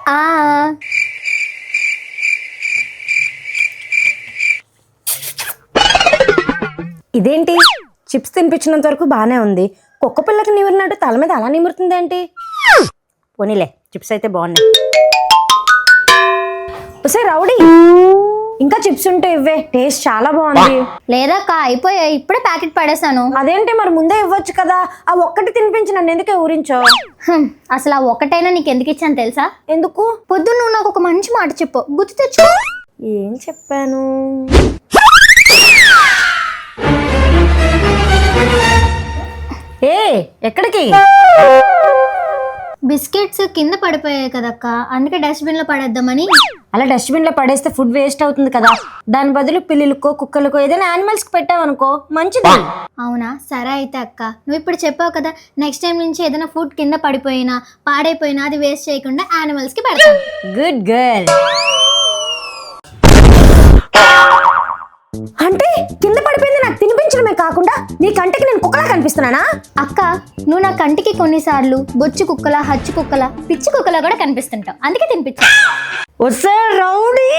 ఆ ఇదేంటి చిప్స్ తినిపించినంత వరకు బానే ఉంది. కుక్క పిల్లకి నిమిరినట్టు తల మీద అలా నిమురుతుంది ఏంటి? పోనీలే, చిప్స్ అయితే బాగున్నాయి. ఒసే రౌడీ, ఇంకా చిప్స్ ఉంటే ఇవ్వే, టేస్ట్ చాలా బాగుంది. లేదక్క, అయిపోయాయి, ఇప్పుడే ప్యాకెట్ పడేసాను. అదేంటి మరి ముందే ఇవ్వచ్చు కదా. ఆ ఒక్కటి తినిపించి నన్ను ఎందుకే ఊరించో? అసలు ఆ ఒక్కటైనా నీకు ఎందుకు ఇచ్చాను తెలుసా? ఎందుకు? పొద్దున్న నువ్వు నాకు ఒక మంచి మాట చెప్పు, గుర్తు తెచ్చుకో. ఏం చెప్పాను? ఏ ఎక్కడికి? బిస్కెట్స్ కింద పడిపోయాయి కదక్క, అందుకే డస్ట్బిన్ లో పడేద్దామని. అలా డస్ట్బిన్ లో పడేస్తే ఫుడ్ వేస్ట్ అవుతుంది కదా. దాని బదులు పిల్లులకో కుక్కలకో ఏదైనా యానిమల్స్ కి పెట్టావనుకో మంచిది. అవునా, సరే అయితే అక్క, నువ్వు ఇప్పుడు చెప్పావు కదా, నెక్స్ట్ టైం నుంచి ఏదైనా ఫుడ్ కింద పడిపోయినా పాడైపోయినా అది వేస్ట్ చేయకుండా యానిమల్స్ కి పెడతాను. Good girl. అంటే కింద పడిపోయింది నాకు తినిపించడమే కాకుండా నీ కంటికి నేను కుక్కలా కనిపిస్తున్నానా? అక్క, నువ్వు నా కంటికి కొన్నిసార్లు బొచ్చు కుక్కల, హచ్చు కుక్కల, పిచ్చి కుక్కలా కూడా కనిపిస్తుంటావు, అందుకే తినిపించా. వస్తే రౌడీ.